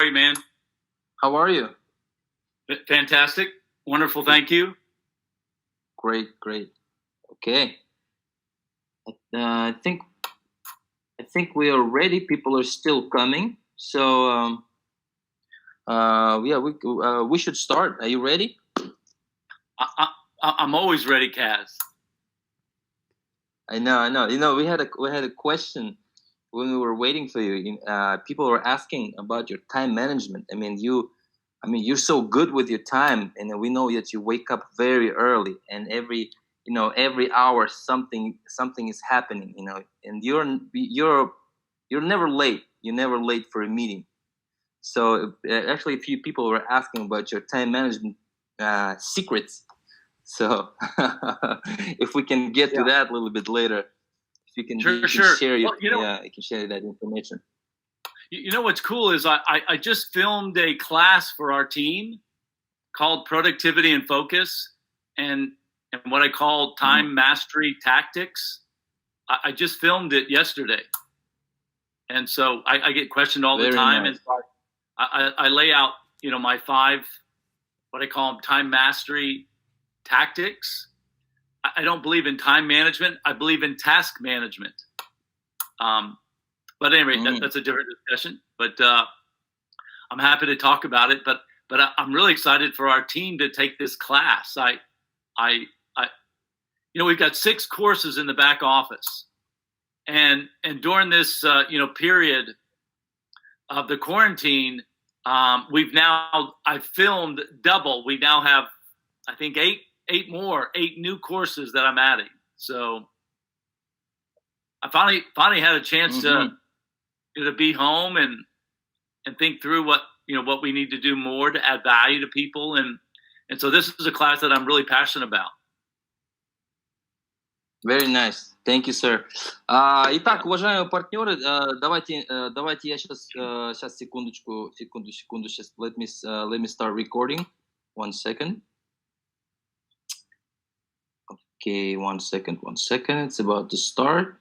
Great, man. How are you? Fantastic. Wonderful. Thank you. Great. Okay. I think we are ready. People are still coming. So we should start. Are you ready? I'm always ready, Kaz. I know. You know, we had a question when we were waiting for you. People were asking about your time management. I mean, you're so good with your time, and we know that you wake up very early, and every hour something is happening. And you're never late. You're never late for a meeting. So actually, a few people were asking about your time management secrets. So if we can get to that a little bit later, if you can, sure. Share you can share that information. You know what's cool is I just filmed a class for our team called Productivity and Focus, and what I call time mastery tactics. I just filmed it yesterday, and so I get questioned all the time. Nice. And I lay out my 5 what I call them time mastery tactics. I don't believe in time management. I believe in task management. But anyway, that's a different discussion. But I'm happy to talk about it. But I'm really excited for our team to take this class. We've got 6 courses in the back office, and during this period of the quarantine, I've filmed double. We now have, I think, 8 new courses that I'm adding. So I finally had a chance to be home and think through what we need to do more to add value to people, and so this is a class that I'm really passionate about. Very nice. Thank you, sir. Итак, уважаемые партнеры, давайте я сейчас секунду. Сейчас let me start recording. 1 second. Okay, 1 second. It's about to start.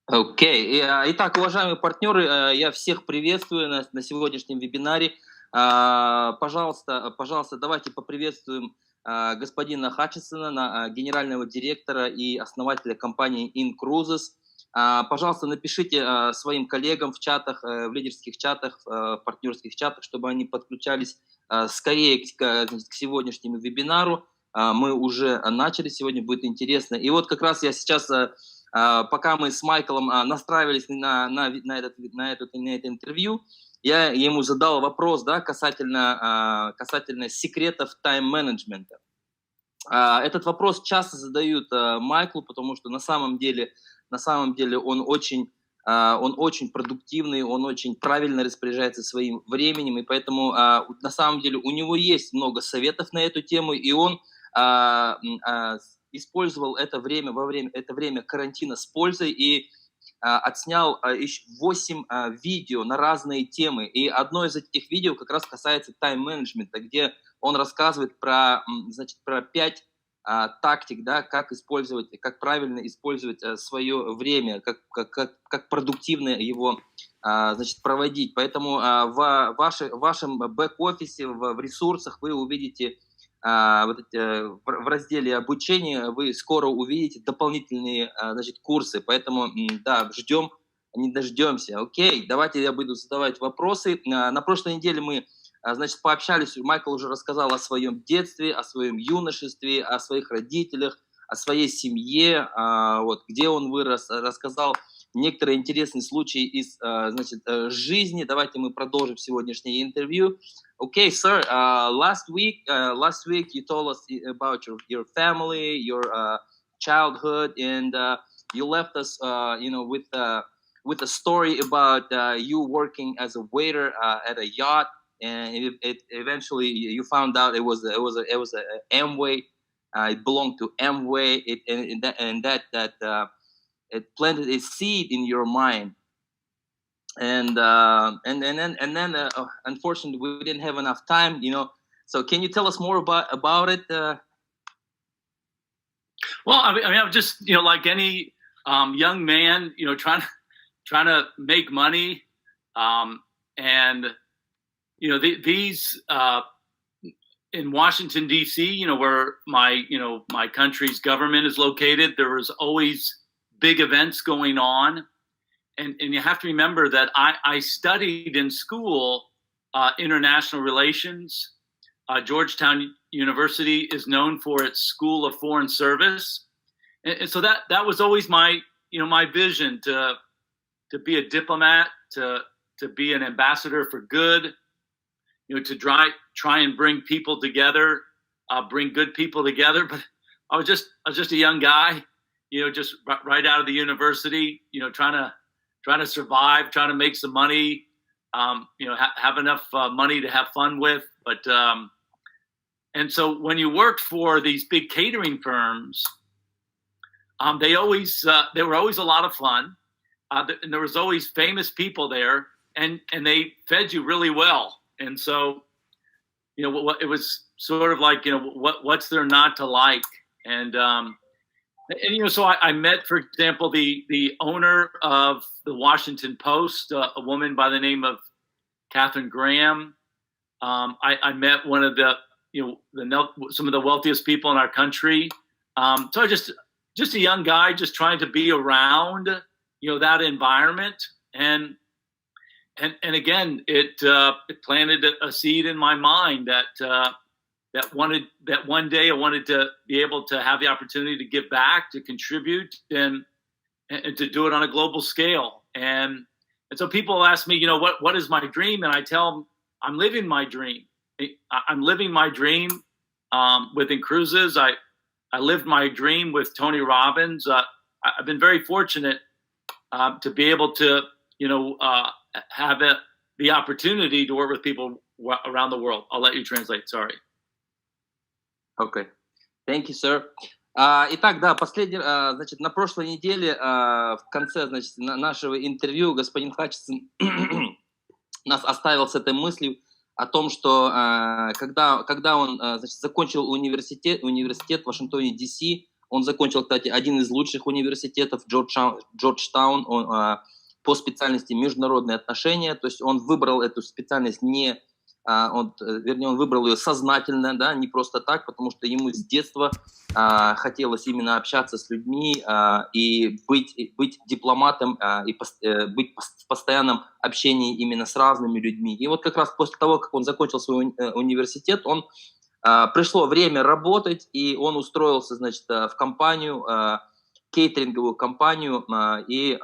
Окей. Итак, уважаемые партнеры, я всех приветствую на сегодняшнем вебинаре. Пожалуйста, давайте поприветствуем господина Хатчисона, генерального директора и основателя компании inCruises. Пожалуйста, напишите своим коллегам в чатах, в лидерских чатах, в партнерских чатах, чтобы они подключались скорее к сегодняшнему вебинару. Мы уже начали, сегодня будет интересно. И вот как раз я сейчас, пока мы с Майклом настраивались на это интервью, я ему задал вопрос, касательно секретов тайм-менеджмента. Этот вопрос часто задают Майклу, потому что на самом деле он очень продуктивный, он очень правильно распоряжается своим временем, и поэтому на самом деле у него есть много советов на эту тему, и он использовал это время карантина с пользой и отснял 8 видео на разные темы. И одно из этих видео как раз касается тайм-менеджмента, где он рассказывает про 5 тактик, как правильно использовать свое время, как продуктивно его проводить. Поэтому в вашем бэк-офисе, в ресурсах вы увидите в разделе обучения, вы скоро увидите дополнительные курсы. Поэтому ждем, не дождемся. Окей, давайте я буду задавать вопросы. На прошлой неделе мы пообщались, Майкл уже рассказал о своем детстве, о своем юношестве, о своих родителях, о своей семье, где он вырос, рассказал некоторые интересные случаи из жизни. Давайте мы продолжим сегодняшнее интервью. Okay, sir. Last week you told us about your family, your childhood, and you left us, with a story about you working as a waiter at a yacht, and eventually you found out it was a Amway. It belonged to Amway. It planted a seed in your mind. And then unfortunately we didn't have enough time, so can you tell us more about it? Well, I mean I'm just like any young man trying trying to make money. And, these, in Washington, D.C., where my country's government is located, there was always big events going on. And you have to remember that I studied in school international relations. Georgetown University is known for its School of Foreign Service. And so that was always my vision to be a diplomat, to be an ambassador for good, to try and bring people together, bring good people together. But I was just a young guy, just right out of the university, trying to survive, trying to make some money, have enough money to have fun with. But and so when you worked for these big catering firms, they were always a lot of fun, and there was always famous people there, and they fed you really well. And so, it was sort of like, what's there not to like? And so I met, for example, the owner of the Washington Post, a woman by the name of Catherine Graham. I met one of some of the wealthiest people in our country. So just a young guy, just trying to be around, that environment. And again, it planted a seed in my mind that one day I wanted to be able to have the opportunity to give back, to contribute, and to do it on a global scale. And so people ask me, what is my dream? And I tell them, I'm living my dream. I'm living my dream with inCruises. I lived my dream with Tony Роббинс. I've been very fortunate to be able to, have the opportunity to work with people around the world. I'll let you translate. Sorry. Okay. Thank you, sir. Итак, да, значит, на прошлой неделе, в конце, значит, нашего интервью господин Хатчисон нас оставил с этой мыслью о том, что когда он, значит, закончил университет в Вашингтоне, Д.С., он закончил, кстати, один из лучших университетов, Джорджтаун, по специальности международные отношения, то есть он выбрал эту специальность он выбрал ее сознательно, да, не просто так, потому что ему с детства хотелось именно общаться с людьми и быть дипломатом, и быть в постоянном общении именно с разными людьми. И вот как раз после того, как он закончил свой университет, пришло время работать, и он устроился, значит, в компанию, кейтеринговую компанию, и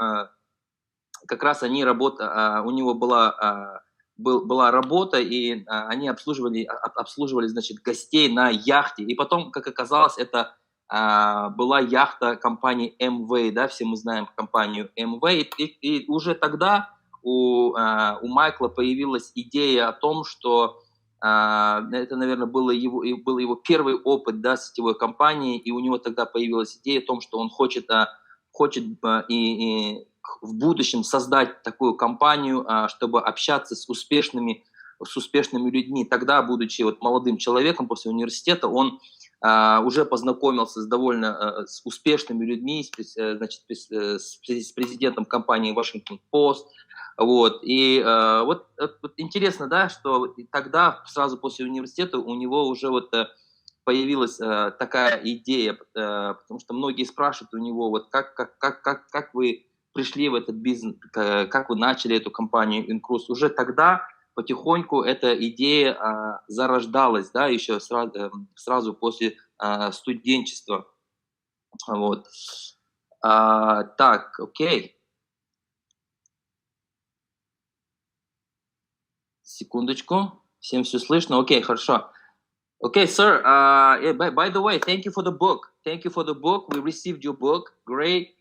как раз у него была работа, и они обслуживали, значит, гостей на яхте. И потом, как оказалось, это была яхта компании МВ, да, все мы знаем компанию МВ. И уже тогда у Майкла появилась идея о том, что это, наверное, был его первый опыт, да, сетевой компании, и у него тогда появилась идея о том, что он хочет в будущем создать такую компанию, чтобы общаться с успешными людьми. Тогда, будучи молодым человеком после университета, он уже познакомился с успешными людьми, значит, с президентом компании Washington Post. Вот. И вот интересно, да, что тогда, сразу после университета, у него уже появилась такая идея, потому что многие спрашивают у него, как вы пришли в этот бизнес, как вы начали эту компанию inCruises. Уже тогда потихоньку эта идея зарождалась, да, еще сразу после студенчества. Вот. Так, окей. Секундочку. Всем все слышно? Окей, хорошо. Okay, sir. By the way, thank you for the book. Thank you for the book. We received your book. Great.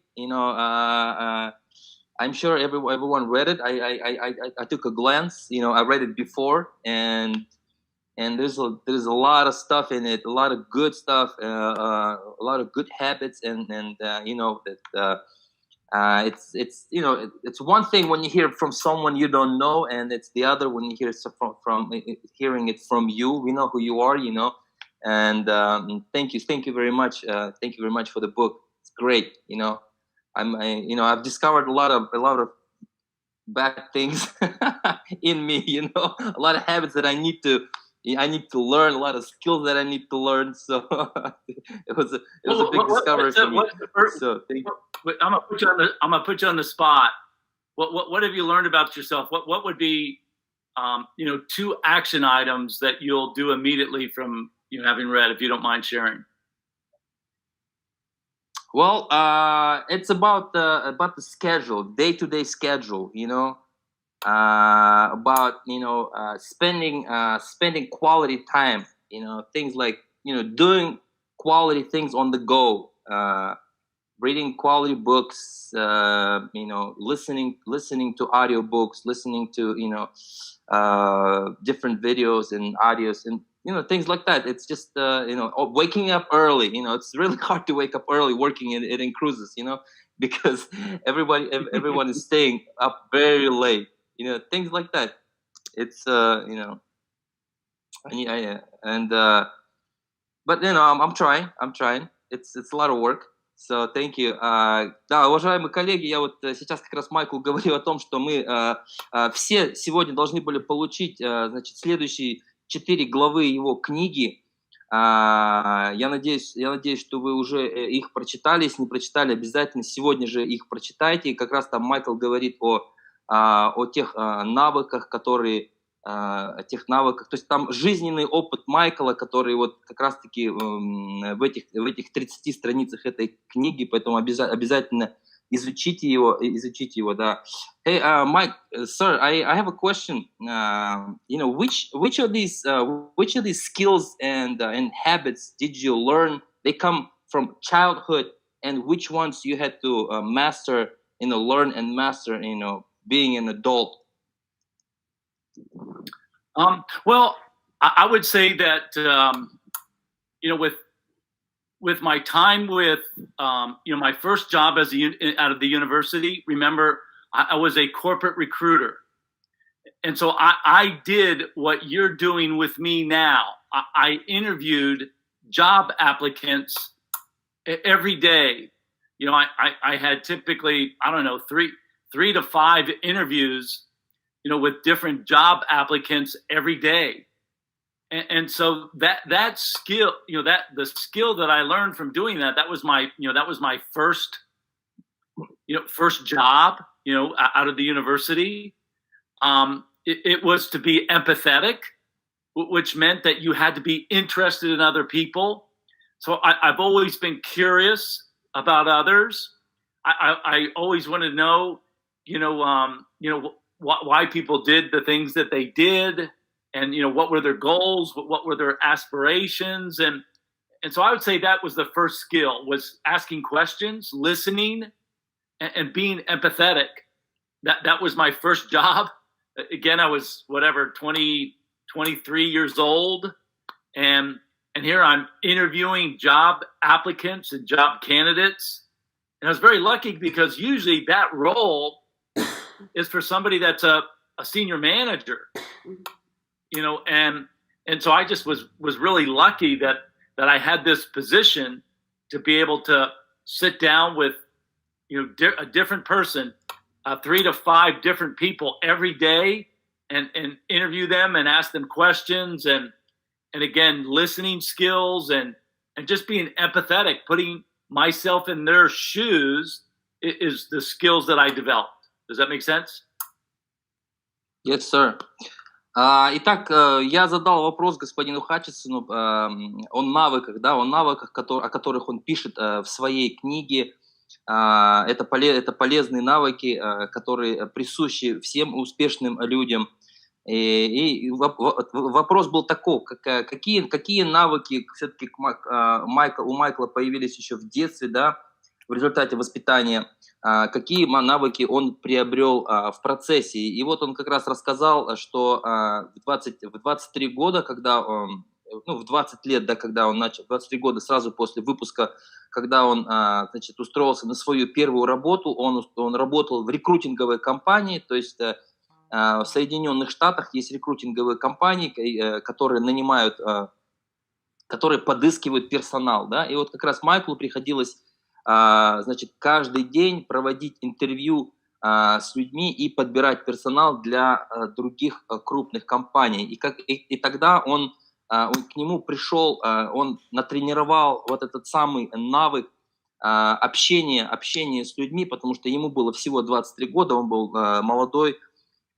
I'm sure everyone read it. I took a glance. I read it before, and there's a lot of stuff in it. A lot of good stuff. A lot of good habits, and it's one thing when you hear it from someone you don't know, and it's the other when you hear it from hearing it from you. We know who you are, and thank you very much. Thank you very much for the book. It's great. I've discovered a lot of bad things in me, you know, a lot of habits that I need to learn, a lot of skills that I need to learn. So it was a big discovery for me. So I'm gonna put you on the spot. What have you learned about yourself? What would be 2 action items that you'll do immediately from having read, if you don't mind sharing? Well, it's about the schedule, day-to-day schedule, about spending quality time, things like doing quality things on the go, reading quality books, listening to audiobooks, listening to different videos and audios, and things like that. It's just waking up early. It's really hard to wake up early working in inCruises, because everyone is staying up very late. Things like that. It's but I'm trying. It's a lot of work. So thank you. Да, уважаемые коллеги, я вот сейчас как раз Майклу говорил о том, что мы все сегодня должны были получить, значит, следующие 4 главы его книги. Я надеюсь, что вы уже их прочитали. Если не прочитали, обязательно сегодня же их прочитайте. И как раз там Майкл говорит о тех навыках, то есть там жизненный опыт Майкла, который вот как раз-таки в этих 30 страницах этой книги, поэтому обязательно изучите его, да. Hey, Mike, sir, I have a question. Which of these skills and habits did you learn? They come from childhood, and which ones you had to master, learn and master, being an adult? Well, I would say that with my time with my first job out of the university. Remember, I was a corporate recruiter, and so I did what you're doing with me now. I interviewed job applicants every day. I had typically, I don't know, three to 5 interviews, with different job applicants every day. And so that skill, the skill that I learned from doing that was my first job, out of the university. It was to be empathetic, which meant that you had to be interested in other people. So I've always been curious about others. I always wanted to know, why people did the things that they did, and what were their goals, what were their aspirations, and so I would say that was the first skill, was asking questions, listening, and being empathetic. That was my first job. Again, I was 23 years old, and here I'm interviewing job applicants and job candidates, and I was very lucky because usually that role is for somebody that's a senior manager, and so I just was really lucky that I had this position to be able to sit down with, a different person, 3 to 5 different people every day, and interview them and ask them questions, and again, listening skills and just being empathetic, putting myself in their shoes is the skills that I developed. Does that make sense? Yes, sir. Итак, я задал вопрос господину Хатчисону о навыках, о которых он пишет в своей книге. Это полезные навыки, которые присущи всем успешным людям. И вопрос был такой: какие навыки все-таки у Майкла появились еще в детстве, в результате воспитания, какие навыки он приобрел в процессе. И вот он как раз рассказал, что в 23 года, когда он, в 20 лет, когда он начал, 23 года сразу после выпуска, когда он, устроился на свою первую работу, он работал в рекрутинговой компании, то есть в Соединенных Штатах есть рекрутинговые компании, которые нанимают, которые подыскивают персонал, и вот как раз Майклу приходилось каждый день проводить интервью с людьми и подбирать персонал для других крупных компаний. И тогда он к нему пришел, он натренировал вот этот самый навык общения с людьми, потому что ему было всего 23 года, он был молодой,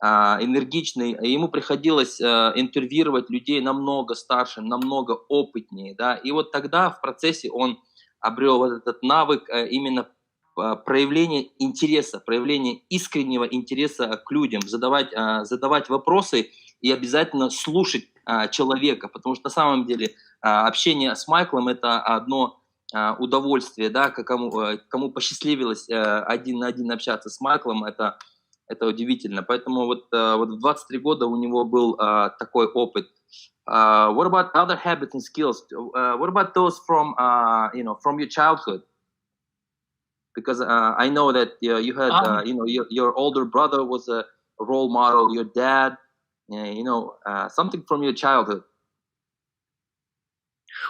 энергичный, и ему приходилось интервьюировать людей намного старше, намного опытнее, да, и вот тогда в процессе он обрел вот этот навык именно проявления интереса, проявления искреннего интереса к людям, задавать вопросы и обязательно слушать человека, потому что на самом деле общение с Майклом – это одно удовольствие, да, кому посчастливилось один на один общаться с Майклом, это удивительно. Поэтому вот в 23 года у него был такой опыт. What about other habits and skills? What about those from from your childhood? Because I know that you had your older brother was a role model, your dad, something from your childhood.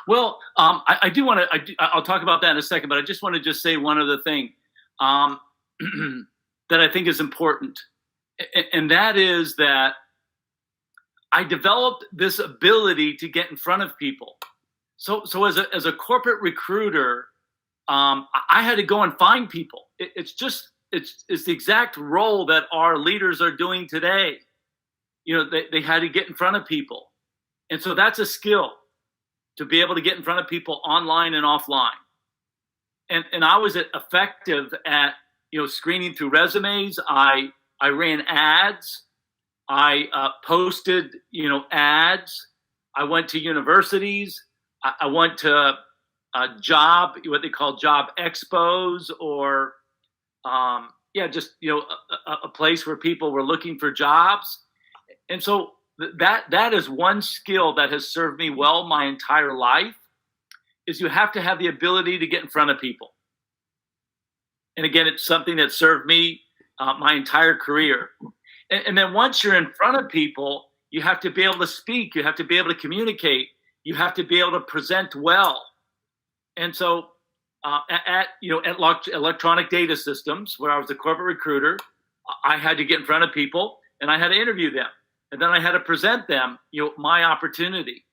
Well, I do want to. I'll talk about that in a second, but I just want to say one other thing that I think is important, and that is that I developed this ability to get in front of people. So as a corporate recruiter, I had to go and find people. It's the exact role that our leaders are doing today. They had to get in front of people, and so that's a skill, to be able to get in front of people online and offline. And I was effective at screening through resumes. I ran ads. I posted ads. I went to universities. I went to what they call job expos, or just a place where people were looking for jobs. And so that is one skill that has served me well my entire life, is you have to have the ability to get in front of people. And again, it's something that served me my entire career. And then once you're in front of people, you have to be able to speak. You have to be able to communicate. You have to be able to present well. And so at Electronic Data Systems, where I was a corporate recruiter, I had to get in front of people and I had to interview them. And then I had to present them, my opportunity.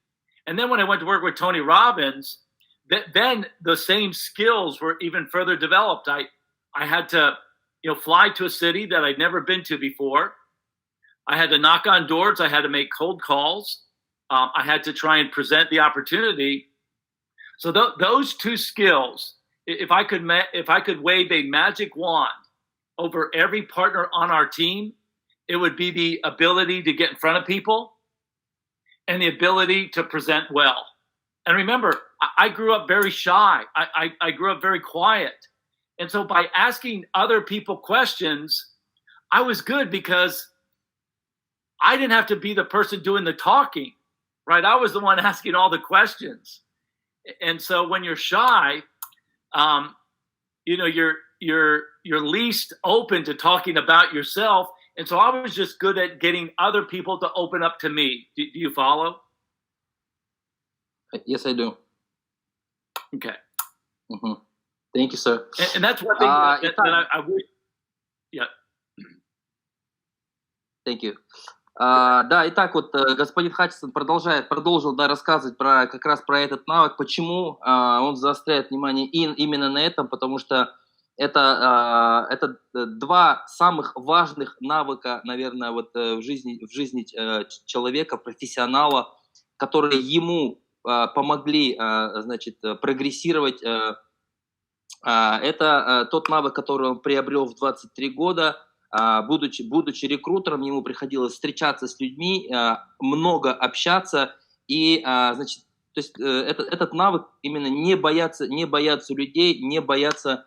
And then when I went to work with Tony Роббинса, then the same skills were even further developed. I had to, fly to a city that I'd never been to before. I had to knock on doors. I had to make cold calls. I had to try and present the opportunity. So those two skills, if I could wave a magic wand over every partner on our team, it would be the ability to get in front of people and the ability to present well. And remember, I grew up very shy. I grew up very quiet. And so by asking other people questions, I was good because I didn't have to be the person doing the talking, right? I was the one asking all the questions. And so when you're shy, you're least open to talking about yourself. And so I was just good at getting other people to open up to me. Do you follow? Yes, I do. Okay. Mm-hmm. Thank you, sir. And that's one thing that I would. Yeah. Thank you. Да, итак, вот господин Хатчисон продолжил рассказывать как раз про этот навык, почему он заостряет внимание именно на этом, потому что это два самых важных навыка, наверное, вот в жизни человека, профессионала, которые ему помогли, значит, прогрессировать. Это тот навык, который он приобрел в 23 года. Будучи рекрутером, ему приходилось встречаться с людьми, много общаться, и, значит, то есть этот навык именно не бояться людей, не бояться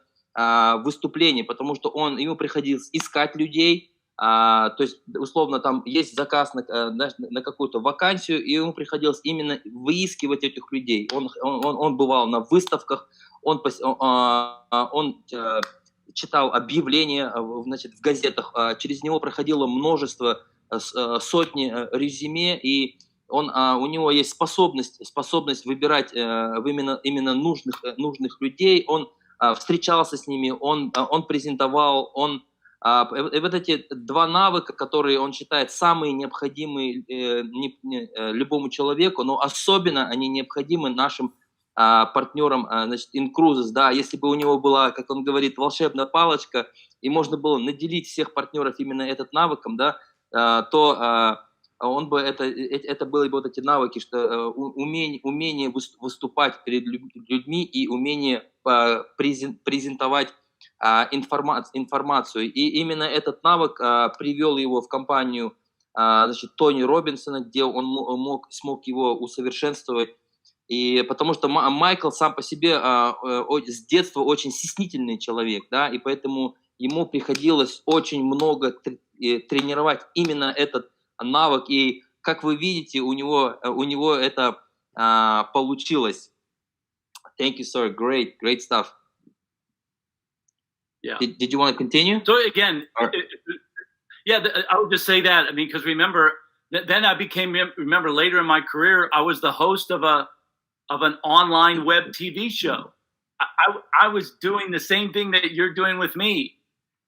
выступлений, потому что ему приходилось искать людей, то есть, условно, там есть заказ на какую-то вакансию, и ему приходилось именно выискивать этих людей. Он бывал на выставках, он читал объявления, значит, в газетах, через него проходило множество, сотни резюме, и у него есть способность выбирать именно нужных людей. Он встречался с ними, он презентовал, он И вот эти два навыка, которые он считает самые необходимые любому человеку, но особенно они необходимы нашим партнерам, значит, inCruises, да, если бы у него была, как он говорит, волшебная палочка, и можно было наделить всех партнеров именно этот навыком, да, то он бы это были бы вот эти навыки, что умение выступать перед людьми и умение презентовать информацию. И именно этот навык привел его в компанию, значит, Тони Роббинсона, где он смог его усовершенствовать. И потому что Майкл сам по себе с детства очень стеснительный человек, да, и поэтому ему приходилось очень много тренировать именно этот навык. И как вы видите, у него это получилось. Thank you, sir. Great stuff. Yeah. Did you want to continue? So again, I would just say that. I mean, because remember, then I remember later in my career, I was the host of an online web TV show. I was doing the same thing that you're doing with me.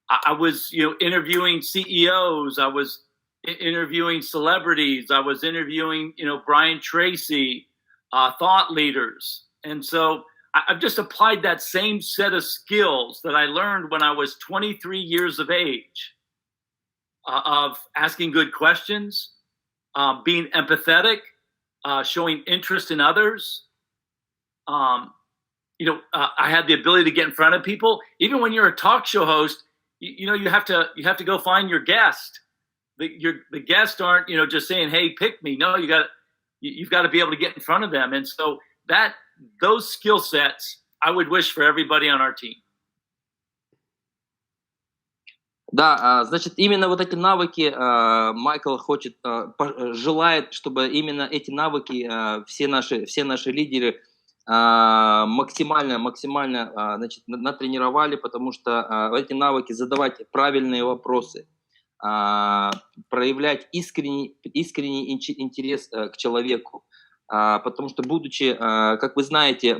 I was, interviewing CEOs. I was interviewing celebrities. I was interviewing, Brian Tracy, thought leaders. And so I've just applied that same set of skills that I learned when I was 23 years of age, of asking good questions, being empathetic, showing interest in others. I had the ability to get in front of people. Even when you're a talk show host, you have to go find your guest. The guests aren't, just saying, "Hey, pick me." No, you've got to be able to get in front of them. And so those skill sets, I would wish for everybody on our team. Да, значит, именно вот эти навыки Майкл желает, чтобы именно эти навыки все наши лидеры максимально, значит, натренировали, потому что эти навыки задавать правильные вопросы, проявлять искренний интерес к человеку. Потому что, будучи, как вы знаете,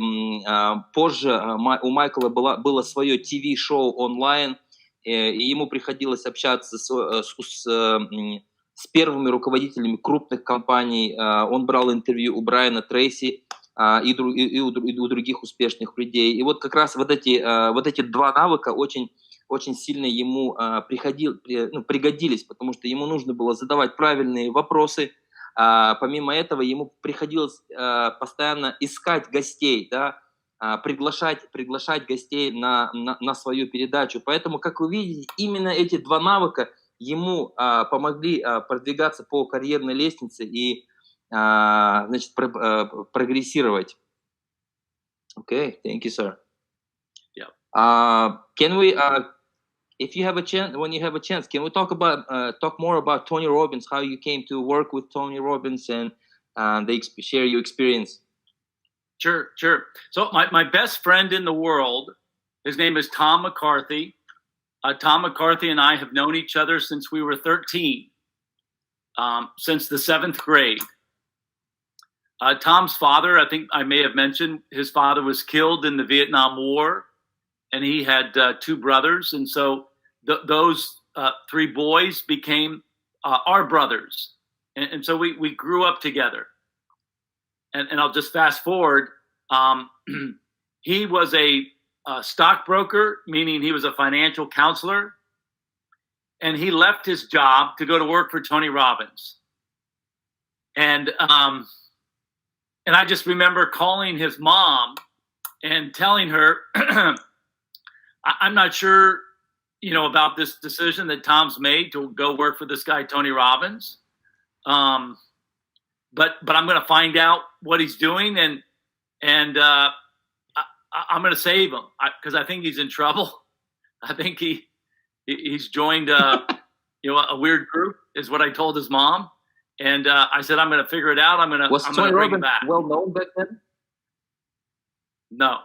позже у Майкла было свое ТВ-шоу онлайн, и ему приходилось общаться с первыми руководителями крупных компаний. Он брал интервью у Брайана Трейси и у других успешных людей. И вот как раз вот эти два навыка очень сильно ему пригодились, потому что ему нужно было задавать правильные вопросы. Помимо этого, ему приходилось постоянно искать гостей, да, приглашать гостей на свою передачу. Поэтому, как вы видите, именно эти два навыка ему помогли продвигаться по карьерной лестнице и, значит, прогрессировать. Okay, thank you, sir. Yeah. Can we, if you have a chance, when you have a chance, can we talk more about Tony Robbins, how you came to work with Tony Robbins and share your experience? Sure. So my best friend in the world, his name is Tom McCarthy. Tom McCarthy and I have known each other since we were 13, since the 7th grade. Tom's father, I think I may have mentioned, his father was killed in the Vietnam War, and he had 2 brothers. And so those 3 boys became our brothers. And so we grew up together. And I'll just fast forward. He was a stockbroker, meaning he was a financial counselor. And he left his job to go to work for Tony Robbins. And I just remember calling his mom and telling her, I'm not sure, about this decision that Tom's made to go work for this guy, Tony Robbins. But I'm going to find out what he's doing, and I'm going to save him because I think he's in trouble. I think he's joined a weird group, is what I told his mom. And I said, I'm going to figure it out. I'm going to bring him back. Well known back then? No.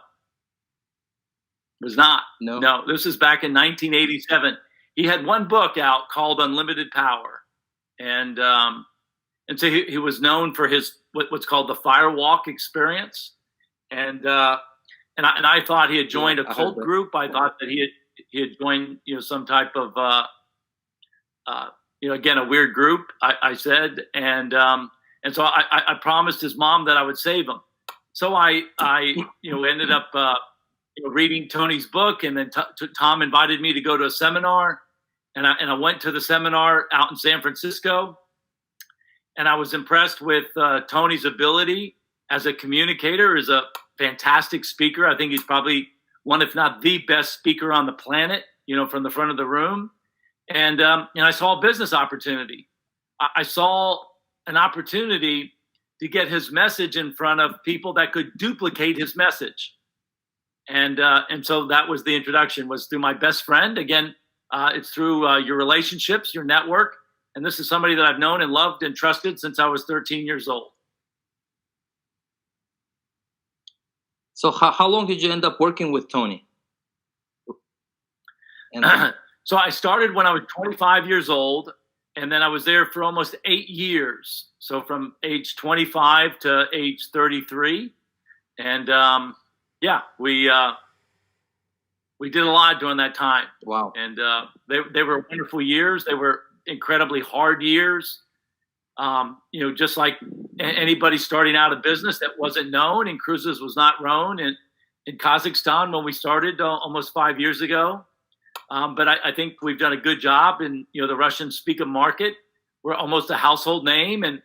It was not. No. This is back in 1987. He had one book out called Unlimited Power. And so he was known for his what's called the Firewalk experience. And I thought he had joined a cult group. I thought that he he had joined, some type of, again, a weird group, I said. And so I promised his mom that I would save him. So I ended up, reading Tony's book, and then Tom invited me to go to a seminar, and I went to the seminar out in San Francisco, and I was impressed with Tony's ability as a communicator, as a fantastic speaker. I think he's probably one, if not the best speaker on the planet, from the front of the room. And I saw a business opportunity. I saw an opportunity to get his message in front of people that could duplicate his message. And so that was the introduction, was through my best friend. Again, it's through your relationships, your network. And this is somebody that I've known and loved and trusted since I was 13 years old. So how long did you end up working with Tony? So I started when I was 25 years old, and then I was there for almost 8 years. So from age 25 to age 33. And we did a lot during that time. Wow. And they were wonderful years. They were incredibly hard years. Just like anybody starting out a business that wasn't known, inCruises was not known in Kazakhstan when we started almost 5 years ago. But I think we've done a good job in, the Russian speaking market. We're almost a household name. And,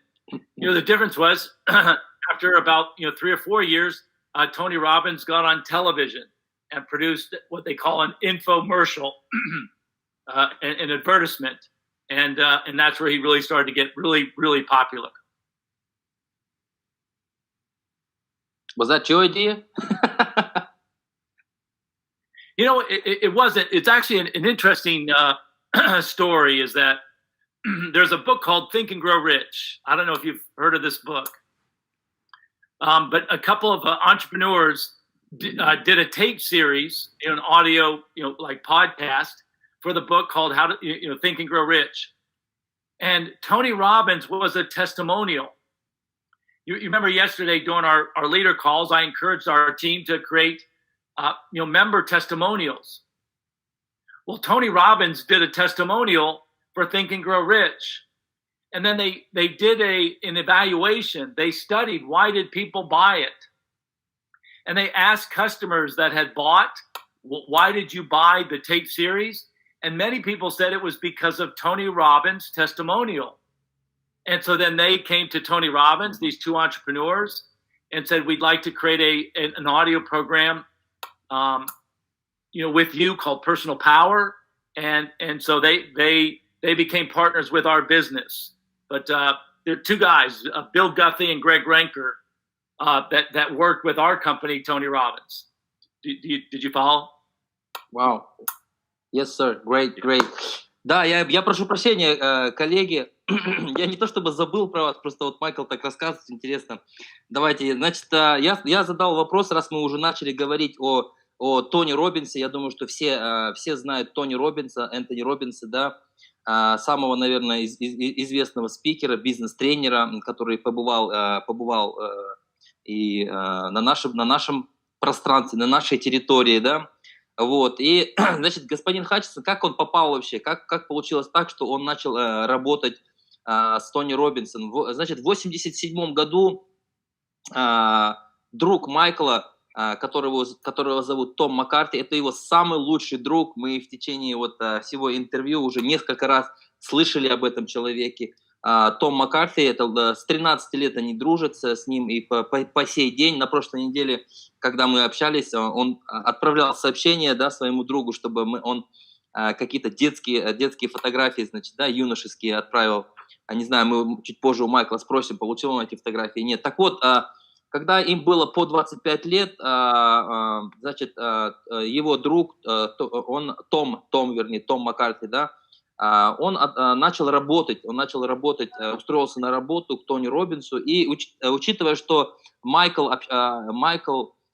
the difference was after about, 3 or 4 years, Tony Robbins got on television and produced what they call an infomercial, an advertisement. And that's where he really started to get really, really popular. Was that your idea? It wasn't. It's actually an interesting story, is that there's a book called Think and Grow Rich. I don't know if you've heard of this book. But a couple of entrepreneurs did a tape series, an audio, like podcast for the book called How to, Think and Grow Rich. And Tony Robbins was a testimonial. You remember yesterday during our leader calls, I encouraged our team to create, member testimonials. Well, Tony Robbins did a testimonial for Think and Grow Rich. And then they did an evaluation. They studied, why did people buy it? And they asked customers that had bought, why did you buy the tape series? And many people said it was because of Tony Robbins' testimonial. And so then they came to Tony Robbins, these two entrepreneurs, and said, we'd like to create an audio program, with you called Personal Power. And so they became partners with our business. But there are two guys, Bill Guthrie and Greg Renker, that worked with our company, Tony Robbins. Did you follow? Wow. Yes, sir. Great. Да, я прошу прощения, коллеги. Я не то чтобы забыл про вас, просто вот Майкл так рассказывает, интересно. Давайте, значит, я задал вопрос, раз мы уже начали говорить о Тони Роббинсе. Я думаю, что все знают Тони Роббинса, Энтони Роббинса, да, самого, наверное, известного спикера, бизнес-тренера, который побывал и на нашем пространстве, на нашей территории, да. Вот, и, значит, господин Хатчисон, как он попал вообще, как получилось так, что он начал работать с Тони Роббинсом? Значит, в 1987 году друг Майкла, которого зовут Том Маккарти, это его самый лучший друг, мы в течение всего интервью уже несколько раз слышали об этом человеке. Том Маккарти, это с 13 лет они дружат с ним, и по сей день, на прошлой неделе, когда мы общались, он отправлял сообщения, да, своему другу, чтобы он какие-то детские фотографии, значит, да, юношеские отправил. Не знаю, мы чуть позже у Майкла спросим, получил он эти фотографии, нет. Так вот, когда им было по 25 лет, значит, его друг, Том Маккарти, да, он начал работать, устроился на работу к Тони Роббинсу, и учитывая, что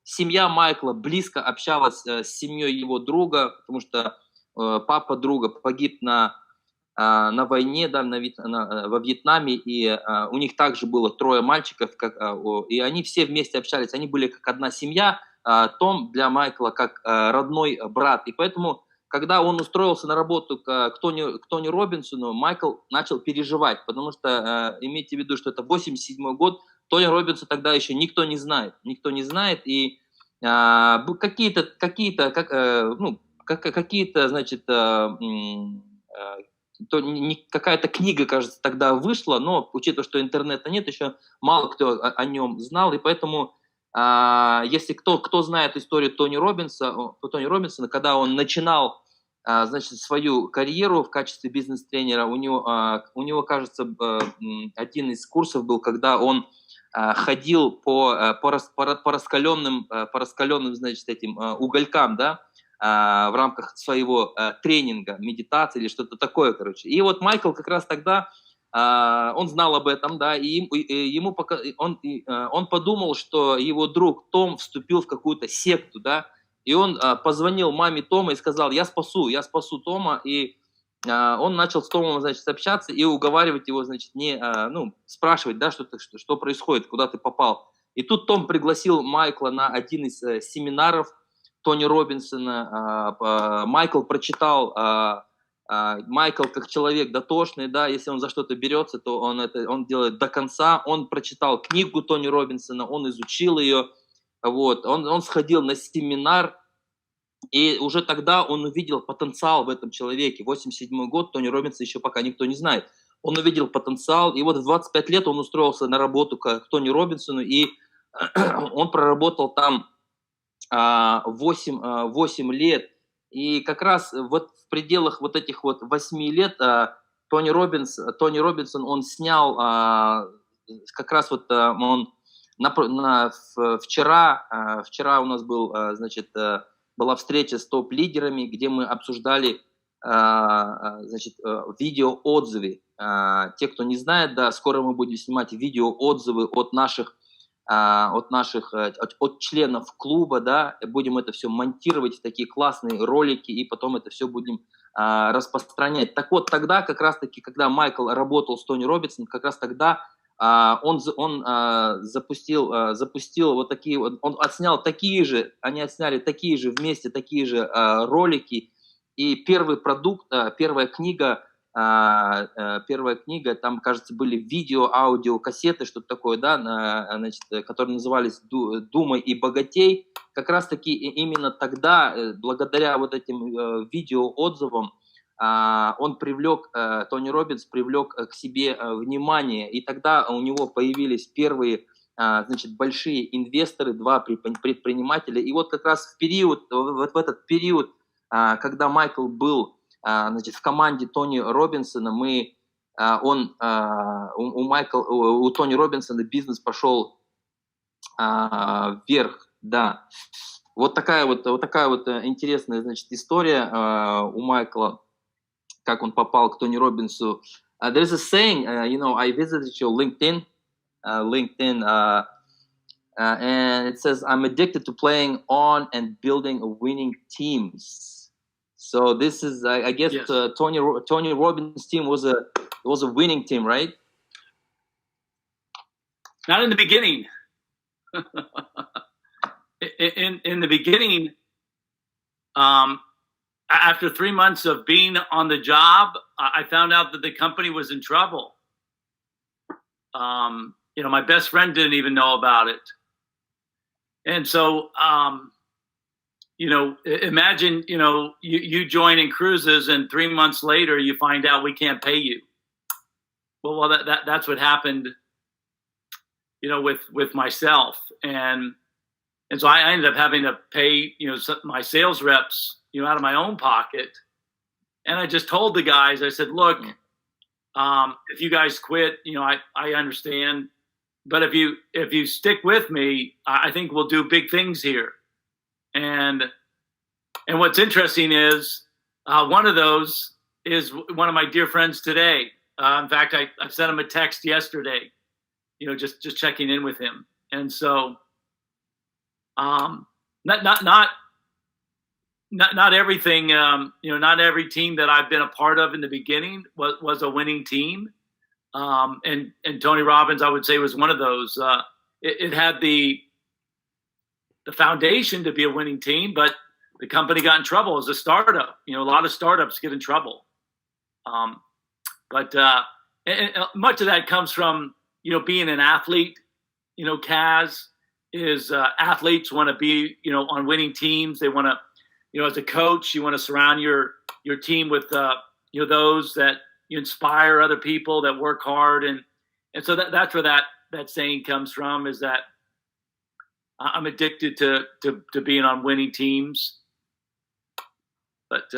семья Майкла близко общалась с семьей его друга, потому что папа друга погиб на войне, да, во Вьетнаме, и у них также было 3 мальчиков, и они все вместе общались, они были как одна семья, Том для Майкла как родной брат, и поэтому когда он устроился на работу к Тони Роббинсону, Майкл начал переживать, потому что имейте в виду, что это 87 год, Тони Роббинса тогда еще никто не знает, и значит, какая-то книга, кажется, тогда вышла, но учитывая, что интернета нет, еще мало кто о нем знал, и поэтому, если кто знает историю Тони Роббинсона, когда он начинал, значит, свою карьеру в качестве бизнес-тренера, у него, кажется, один из курсов был, когда он ходил по раскаленным, значит, этим уголькам, да, в рамках своего тренинга, медитации или что-то такое, короче. И вот Майкл как раз тогда, он знал об этом, да, и он подумал, что его друг Том вступил в какую-то секту, да, и он позвонил маме Тома и сказал: я спасу Тома, и он начал с Томом, значит, общаться и уговаривать его, значит, спрашивать, да, что происходит, куда ты попал. И тут Том пригласил Майкла на один из семинаров Тони Роббинсона. Майкл прочитал, Майкл как человек дотошный, да, если он за что-то берется, то он делает до конца. Он прочитал книгу Тони Роббинсона, он изучил ее, вот, он сходил на семинар, и уже тогда он увидел потенциал в этом человеке. 87 год, Тони Роббинса еще пока никто не знает. Он увидел потенциал, и вот в 25 лет он устроился на работу к Тони Роббинсону, и он проработал там 8 лет, и как раз вот в пределах вот этих вот 8 лет Тони Роббинсон, он снял, как раз вот он вчера у нас была встреча с топ-лидерами, где мы обсуждали, значит, видеоотзывы. Те, кто не знает, да, скоро мы будем снимать видеоотзывы от членов клуба, да, будем это все монтировать в такие классные ролики, и потом это все будем распространять. Так вот, тогда как раз-таки, когда Майкл работал с Тони Роббинсом, как раз тогда он запустил вот такие вот, он отснял такие же, они отсняли такие же вместе, такие же ролики, и первый продукт, первая книга, там, кажется, были видео, аудио, кассеты, что-то такое, да, значит, которые назывались «Думай и богатей». Как раз-таки именно тогда, благодаря вот этим видеоотзывам, Тони Роббинс привлек к себе внимание, и тогда у него появились первые, значит, большие инвесторы, 2 предпринимателя, и вот как раз в этот период, когда Майкл был, значит, в команде Тони Роббинсона, у Тони Роббинсона бизнес пошел вверх, да. Вот такая вот интересная, значит, история у Майкла, как он попал к Тони Роббинсу. There's a saying, I visited your LinkedIn, and it says, I'm addicted to playing on and building winning teams. So this is, I guess, yes. Tony Robbins' team was a winning team, right? Not in the beginning. in the beginning, after 3 months of being on the job, I found out that the company was in trouble. My best friend didn't even know about it. And so, imagine, you join inCruises and 3 months later you find out we can't pay you. Well, that's what happened, with myself. And so I ended up having to pay, my sales reps, out of my own pocket. And I just told the guys, I said, look, if you guys quit, I understand. But if you stick with me, I think we'll do big things here. And what's interesting is one of those is one of my dear friends today. In fact, I sent him a text yesterday, just checking in with him. And so, not everything, not every team that I've been a part of in the beginning was a winning team. And Tony Robbins, I would say, was one of those. It had the foundation to be a winning team, but the company got in trouble as a startup. A lot of startups get in trouble. But much of that comes from, being an athlete. Kaz is athletes want to be, on winning teams. They want to, as a coach, you want to surround your team with, those that you inspire other people that work hard. And so that's where that saying comes from, is that I'm addicted to being on winning teams. But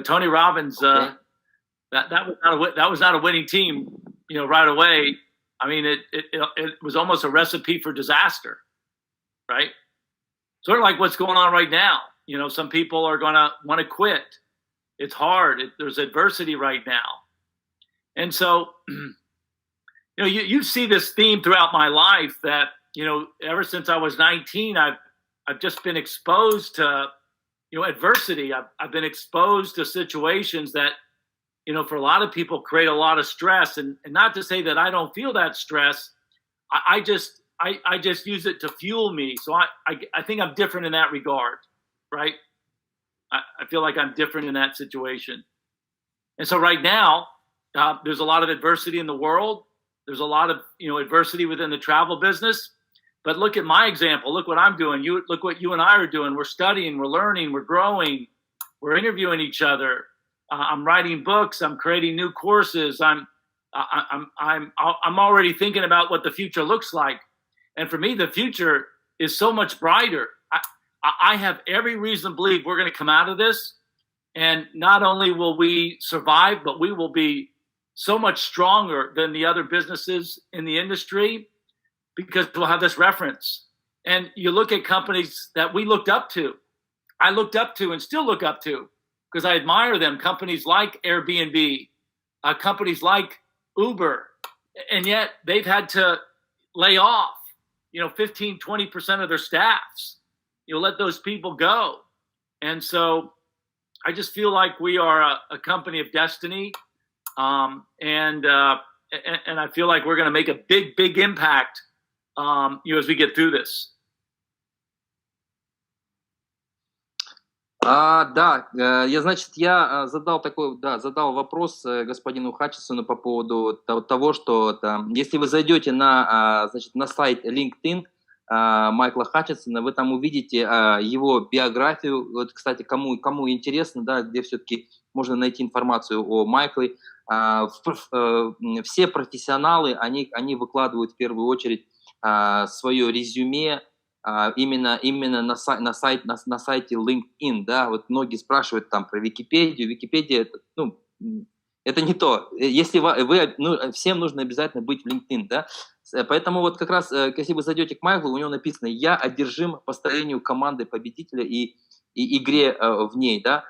Tony Robbins, Okay. that was not a winning team, right away. I mean, it was almost a recipe for disaster, right? Sort of like what's going on right now. Some people are going to want to quit. It's hard. There's adversity right now. And so, you see this theme throughout my life that, ever since I was 19, I've just been exposed to, adversity. I've been exposed to situations that, for a lot of people create a lot of stress, and not to say that I don't feel that stress. I just use it to fuel me. So I think I'm different in that regard, right? I feel like I'm different in that situation. And so right now, there's a lot of adversity in the world. There's a lot of, adversity within the travel business. But look at my example. Look what I'm doing. Look what you and I are doing. We're studying, we're learning, we're growing, we're interviewing each other. I'm writing books. I'm creating new courses. I'm already thinking about what the future looks like. And for me, the future is so much brighter. I have every reason to believe we're going to come out of this. And not only will we survive, but we will be so much stronger than the other businesses in the industry, because we'll have this reference. And you look at companies that we looked up to, I looked up to and still look up to, because I admire them. Companies like Airbnb, companies like Uber, and yet they've had to lay off, 15, 20% of their staffs. Let those people go. And so I just feel like we are a company of destiny. And I feel like we're going to make a big, big impact, as we get through this. Да, я задал вопрос господину Хатчисону по поводу того, что если вы зайдете на сайт LinkedIn Майкла Хатчисона, вы там увидите его биографию. Вот, кстати, кому интересно, да, где все-таки можно найти информацию о Майкле. Все профессионалы, они выкладывают в первую очередь свое резюме, именно на сайте LinkedIn, да, вот многие спрашивают там про Википедию. Википедия это не то. Если всем нужно обязательно быть в LinkedIn, да. Поэтому вот как раз, если вы зайдете к Майклу, у него написано: «Я одержим построению команды победителя и игре в ней», да.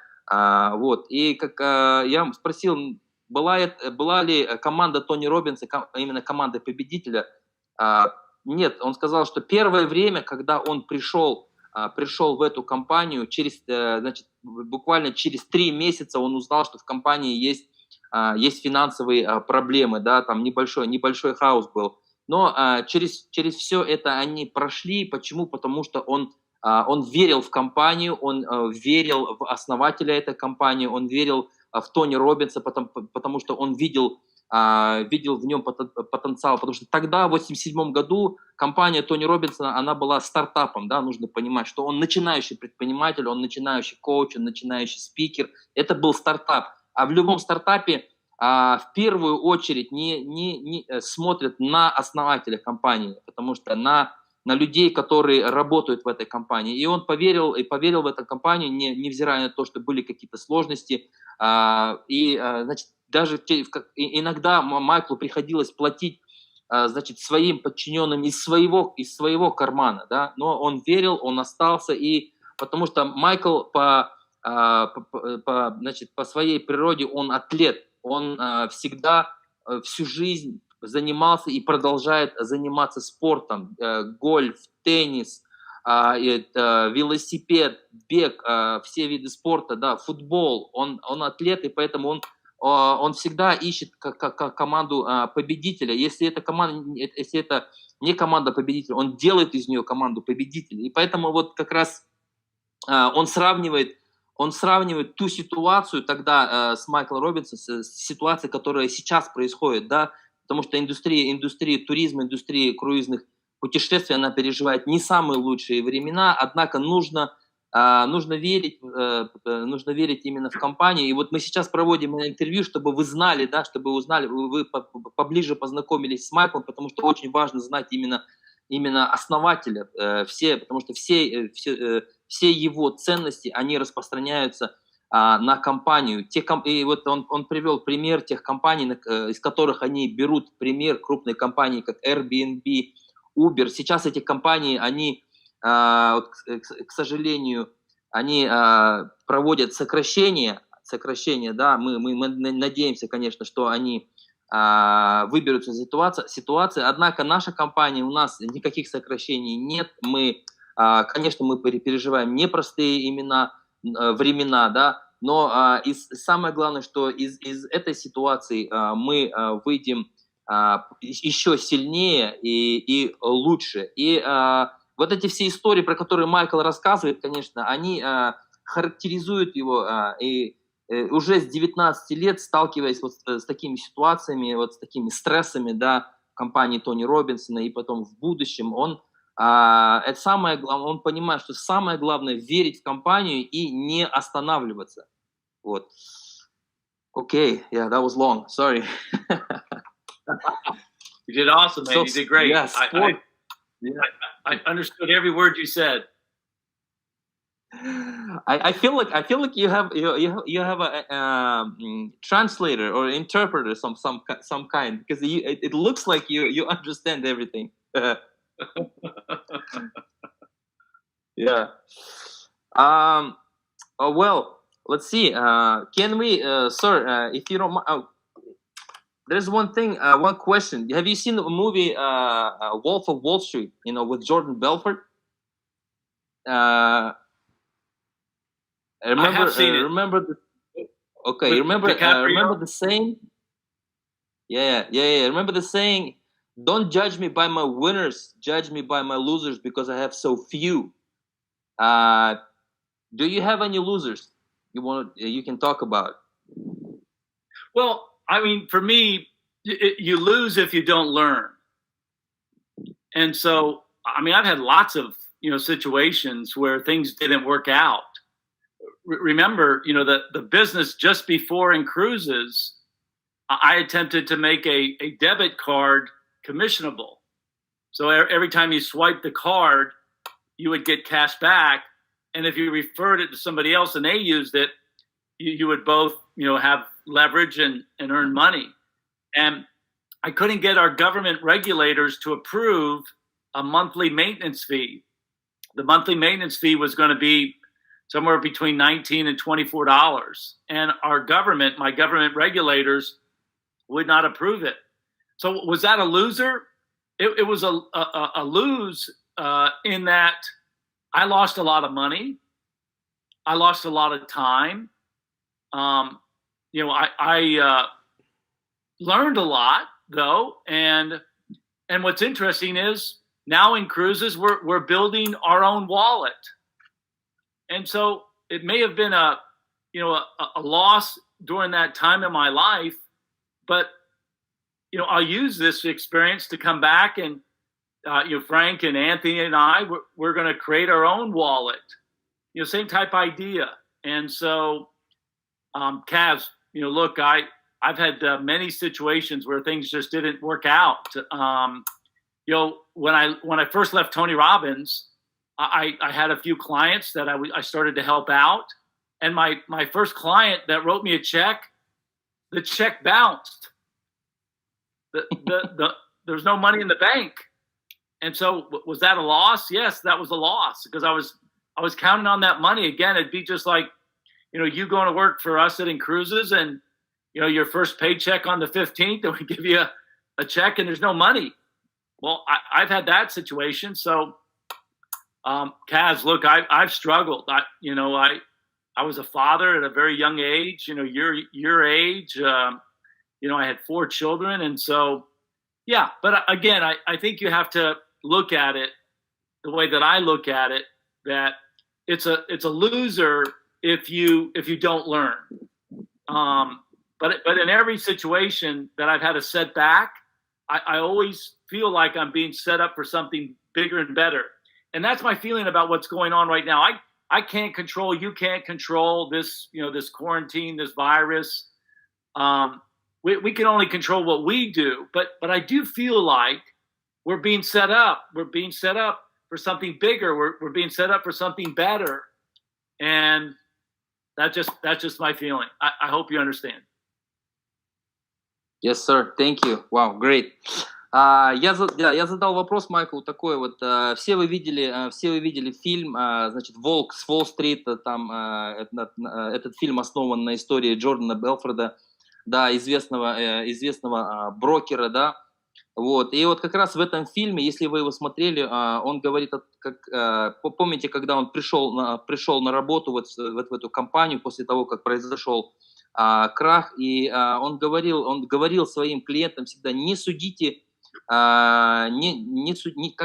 Вот. И как я спросил, была ли команда Тони Роббинса именно командой победителя. Нет, он сказал, что первое время, когда он пришел в эту компанию, буквально через 3 месяца он узнал, что в компании есть финансовые проблемы, да, там небольшой хаос был. Но через все это они прошли. Почему? Потому что он верил в компанию, он верил в основателя этой компании, он верил в Тони Роббинса, потому что он видел в нем потенциал, потому что тогда, в 1987 году, компания Тони Роббинса, она была стартапом, да, нужно понимать, что он начинающий предприниматель, он начинающий коуч, он начинающий спикер, это был стартап. А в любом стартапе в первую очередь не смотрят на основателя компании, потому что на людей, которые работают в этой компании. И он поверил в эту компанию, невзирая на то, что были какие-то сложности. Даже иногда Майклу приходилось платить, своим подчиненным из своего кармана, да, но он верил, он остался, и потому что Майкл по своей природе он атлет, он всегда всю жизнь занимался и продолжает заниматься спортом, гольф, теннис, велосипед, бег, все виды спорта, да, футбол, он атлет, и поэтому он всегда ищет команду победителя. Если это не команда победителя, он делает из нее команду победителя. И поэтому вот как раз он сравнивает ту ситуацию тогда с Майклом Роббинсом, с ситуацией, которая сейчас происходит, да, потому что индустрия туризма, индустрия круизных путешествий, она переживает не самые лучшие времена, однако нужно верить именно в компанию. И вот мы сейчас проводим интервью, чтобы вы знали, да, чтобы вы поближе познакомились с Майклом, потому что очень важно знать именно основателя, потому что все его ценности, они распространяются на компанию. И вот он привел пример тех компаний, из которых они берут пример, крупные компании, как Airbnb, Uber. Сейчас эти компании, они, к сожалению, они проводят сокращение, да, мы надеемся, конечно, что они выберутся из ситуации, однако наша компания, у нас никаких сокращений нет, конечно, мы переживаем непростые времена, да, но самое главное, что из этой ситуации мы выйдем еще сильнее и лучше. И вот эти все истории, про которые Майкл рассказывает, конечно, они характеризуют его, и уже с 19 лет, сталкиваясь вот с такими ситуациями, вот с такими стрессами, да, в компании Тони Роббинсона и потом в будущем, он понимает, что самое главное — верить в компанию и не останавливаться. Вот. Okay, yeah, that was long. Sorry. You did awesome, man. You did great. Yes, I understood every word you said. I feel like you have a translator or interpreter some kind, because it looks like you understand everything. Yeah. Well, let's see. Can we, sir, if you don't mind, there's one question. Have you seen the movie Wolf of Wall Street? With Jordan Belfort. I have seen it. Remember the saying? Yeah. Remember the saying, "Don't judge me by my winners, judge me by my losers, because I have so few." Do you have any losers you can talk about? Well, I mean, for me, you lose if you don't learn. And so, I mean, I've had lots of situations where things didn't work out. Remember, the business just before inCruises, I attempted to make a debit card commissionable. So every time you swipe the card, you would get cash back. And if you referred it to somebody else and they used it, you would both, have leverage and earn money. And I couldn't get our government regulators to approve a monthly maintenance fee. The monthly maintenance fee was going to be somewhere between $19 and $24. And my government regulators would not approve it. So was that a loser? It was a lose in that I lost a lot of money. I lost a lot of time. I learned a lot though. And what's interesting is now inCruises, we're building our own wallet. And so it may have been a loss during that time in my life, but I'll use this experience to come back and Frank and Anthony and we're going to create our own wallet. Same type idea. And so, Kaz, look, I've had many situations where things just didn't work out. When I first left Tony Robbins, I had a few clients that I started to help out, and my first client that wrote me a check, the check bounced. There's no money in the bank, and so was that a loss? Yes, that was a loss, because I was counting on that money. Again, it'd be just like you going to work for us at inCruises, and your first paycheck on the 15th, and we give you a check and there's no money. Well, I've had that situation. So, Kaz, look, I've struggled. I was a father at a very young age. Your age. I had 4 children, and so, yeah. But again, I think you have to look at it the way that I look at it. That it's a loser if you don't learn. But in every situation that I've had a setback, I always feel like I'm being set up for something bigger and better. And that's my feeling about what's going on right now. I can't control, you can't control this, this quarantine, this virus. We can only control what we do, but I do feel like we're being set up. We're being set up for something bigger. We're being set up for something better. And that's just my feeling. I hope you understand. Yes, sir. Thank you. Wow, great. Я задал вопрос Майклу такой вот. Все вы видели фильм, значит, «Волк с Уолл-стрит». Там этот фильм основан на истории Джордана Белфорда, да, известного брокера, да. Вот. И вот как раз в этом фильме, если вы его смотрели, он говорит, помните, когда он пришел на работу вот в эту компанию после того, как произошел крах, и он говорил своим клиентам всегда: не судите, как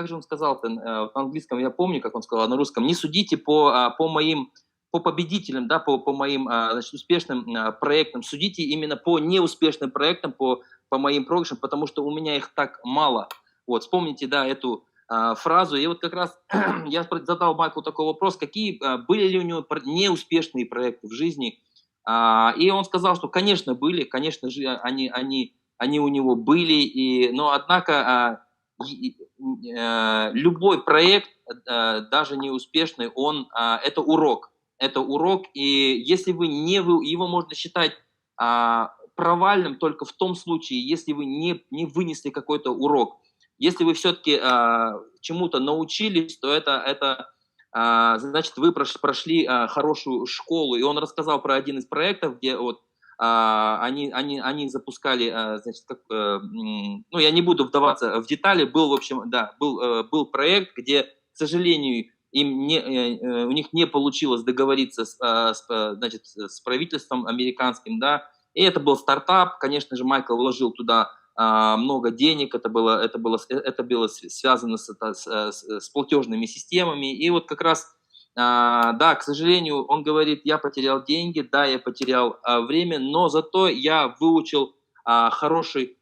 же он сказал-то, в английском я помню, как он сказал, а на русском: не судите по победителям, да, по моим, значит, успешным проектам, судите именно по неуспешным проектам, по моим проигрышам, потому что у меня их так мало. Вот, вспомните, да, эту фразу. И вот как раз я задал Майклу такой вопрос: какие были ли у него неуспешные проекты в жизни? И он сказал, что, конечно, были, конечно же, они у него были, но однако любой проект, даже неуспешный, это урок. Это урок, и если его можно считать провальным только в том случае, если вы не вынесли какой-то урок. Если вы все-таки чему-то научились, то это значит, вы прошли хорошую школу. И он рассказал про один из проектов, где вот они запускали, значит, я не буду вдаваться в детали, был проект, где, к сожалению, у них не получилось договориться с правительством американским, да, и это был стартап. Конечно же, Майкл вложил туда много денег, это было связано с платежными системами, и вот как раз, да, к сожалению, он говорит: я потерял деньги, да, я потерял время, но зато я выучил хороший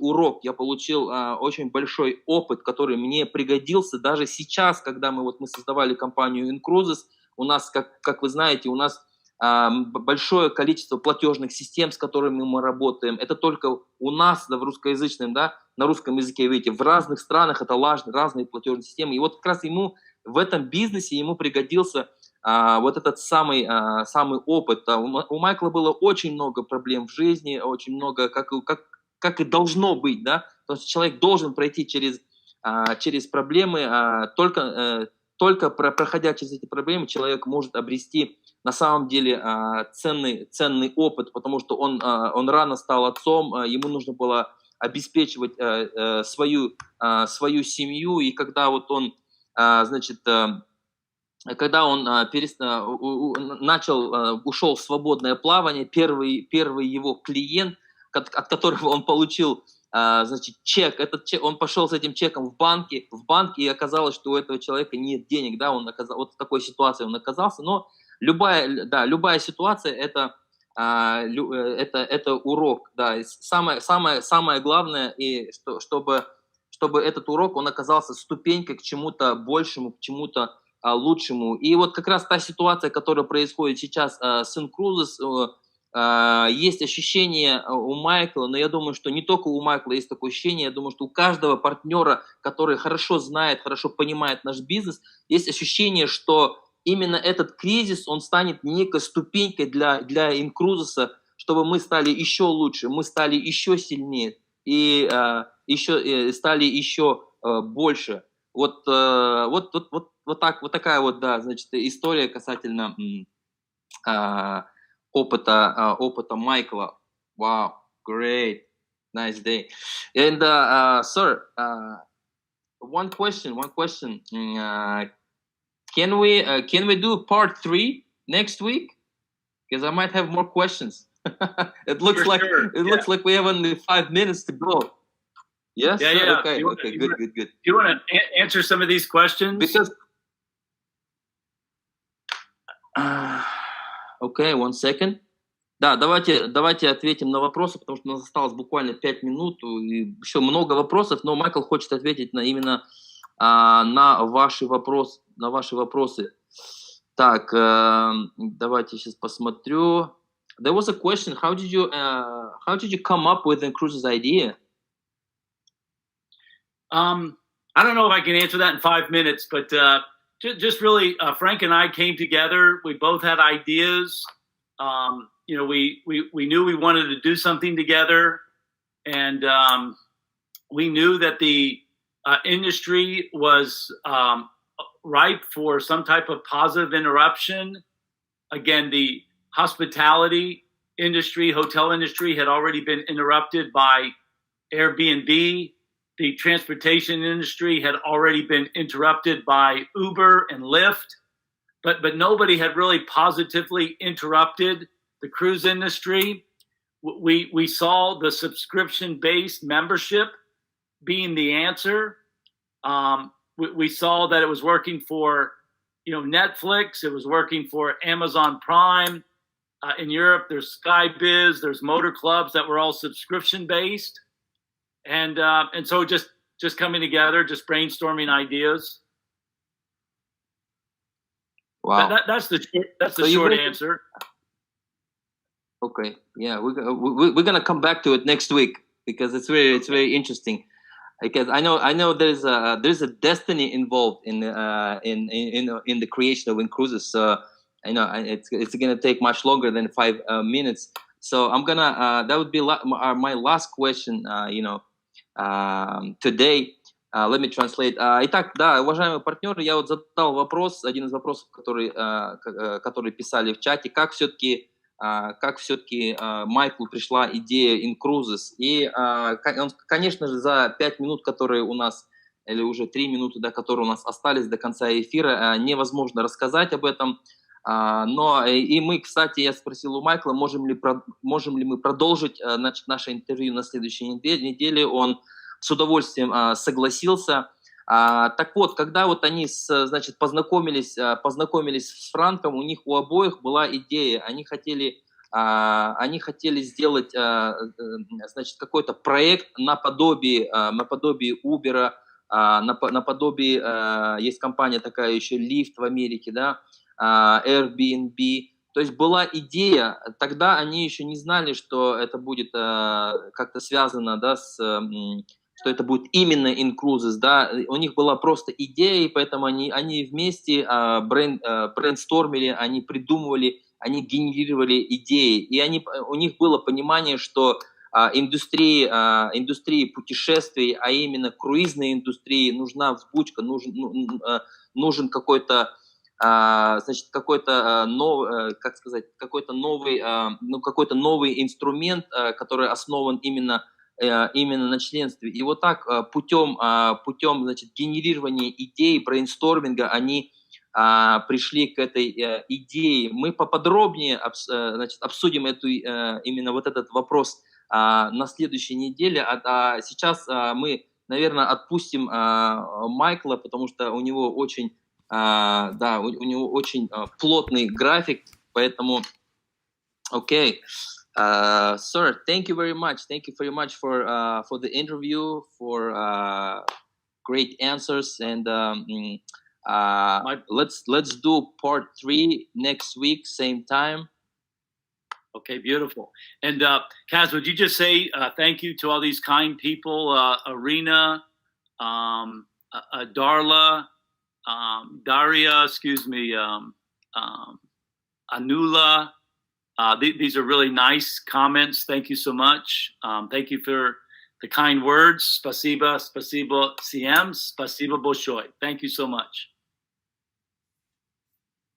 урок, я получил очень большой опыт, который мне пригодился даже сейчас, когда мы создавали компанию inCruises. У нас, как вы знаете, у нас большое количество платежных систем, с которыми мы работаем. Это только у нас, да, в русскоязычном, да, на русском языке, видите, в разных странах это разные платежные системы. И вот как раз ему в этом бизнесе пригодился вот этот самый опыт. У Майкла было очень много проблем в жизни, очень много, как и должно быть, да, потому что человек должен пройти через проблемы, только проходя через эти проблемы, человек может обрести на самом деле ценный опыт, потому что он рано стал отцом, ему нужно было обеспечивать свою семью, и когда вот он, когда он ушел в свободное плавание, первый его клиент, от которого он получил чек, он пошел с этим чеком в банк, и оказалось, что у этого человека нет денег, да, вот в такой ситуации он оказался, но любая ситуация это урок, да, и самое главное, и чтобы этот урок, он оказался ступенькой к чему-то большему, к чему-то лучшему. И вот как раз та ситуация, которая происходит сейчас с inCruises, есть ощущение у Майкла, но я думаю, что не только у Майкла есть такое ощущение, я думаю, что у каждого партнера, который хорошо знает, хорошо понимает наш бизнес, есть ощущение, что именно этот кризис, он станет некой ступенькой для inCruises, чтобы мы стали еще лучше, мы стали еще сильнее и стали еще больше. Вот такая вот, да, значит, история касательно опыта Майкла. Wow, great, nice day. And sir, one question. Can we do part 3 next week? Because I might have more questions. It looks looks like we have only 5 minutes to go. Yes. Yeah. Okay. Good. Do you want to answer some of these questions? Because Okay, one second. Да, давайте ответим на вопросы, потому что у нас осталось буквально 5 минут, и еще много вопросов, но Майкл хочет ответить именно на ваши вопросы. Так, давайте сейчас посмотрю. There was a question. How did you come up with inCruises idea? I don't know if I can answer that in 5 minutes, but just really, Frank and I came together. We both had ideas. We knew we wanted to do something together, and we knew that the industry was ripe for some type of positive interruption. Again, the hospitality industry, hotel industry had already been interrupted by Airbnb. The transportation industry had already been interrupted by Uber and Lyft, but nobody had really positively interrupted the cruise industry. We saw the subscription-based membership being the answer. We saw that it was working for, Netflix. It was working for Amazon Prime. In Europe, there's Skybiz. There's motor clubs that were all subscription-based. And so just coming together, just brainstorming ideas. Wow. That's the short answer. Okay, yeah, we're gonna come back to it next week because it's very interesting. Because I know there's a destiny involved in the creation of inCruises. So I know it's gonna take much longer than 5 minutes. So I'm gonna that would be my last question. Today. Let me translate. Итак, да, уважаемые партнеры, я вот задал вопрос, один из вопросов, которые писали в чате, как все-таки Майклу пришла идея inCruises. И, конечно же, за 5 минут, которые у нас, или уже 3 минуты, да, которые у нас остались до конца эфира, невозможно рассказать об этом. Но и мы, кстати, я спросил у Майкла, можем ли мы продолжить наше интервью на следующей неделе. Он с удовольствием согласился. Так вот, когда вот они познакомились с Франком, у них у обоих была идея. Они хотели сделать какой-то проект наподобие Uber, наподобие есть компания такая еще Lyft в Америке, да, Airbnb. То есть была идея, тогда они еще не знали, что это будет как-то связано, да, что это будет именно inCruises, да, у них была просто идея, и поэтому они вместе брейнстормили, они придумывали, они генерировали идеи, и у них было понимание, что индустрии путешествий, а именно круизной индустрии нужна взбучка, нужен какой-то новый инструмент, который основан именно на членстве. И вот так путем генерирования идей, брейнсторминга они пришли к этой идее. Мы поподробнее обсудим именно вот этот вопрос на следующей неделе. А сейчас мы, наверное, отпустим Майкла, потому что у него очень плотный график, поэтому окей. Sir, thank you very much. Thank you very much for the interview, for great answers, and let's do part 3 next week, same time. Okay, beautiful. And Kaz, would you just say thank you to all these kind people, Arena, Darla, Daria, Anula. These are really nice comments. Thank you so much. Thank you for the kind words. Спасибо всем. Спасибо большое. Thank you so much.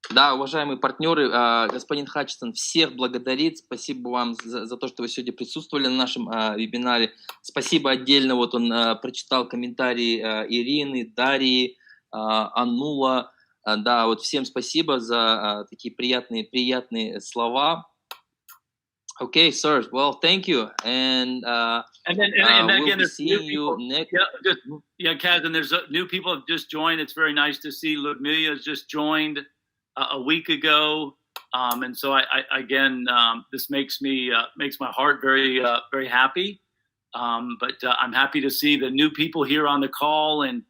Да, уважаемые партнеры, господин Хатчисон всех благодарит. Спасибо вам за то, что вы сегодня присутствовали на нашем вебинаре. Спасибо отдельно. Вот он прочитал комментарии Ирины, Дарьи, Аннула. Да, вот всем спасибо за такие приятные слова. Okay, sir. Well, thank you, and then we'll again, be seeing you next. Kaz, and there's new people have just joined. It's very nice to see. Ludmila has just joined. a week ago. And so I again, this makes my heart very, very happy. But I'm happy to see the new people here on the call, and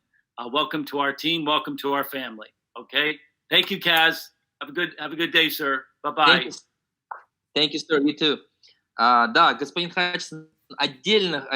welcome to our team. Welcome to our family. Okay. Thank you, Kaz. Have a good day, sir. Bye-bye. Thank you, sir. You too. Да, господин Хатчисон отдельно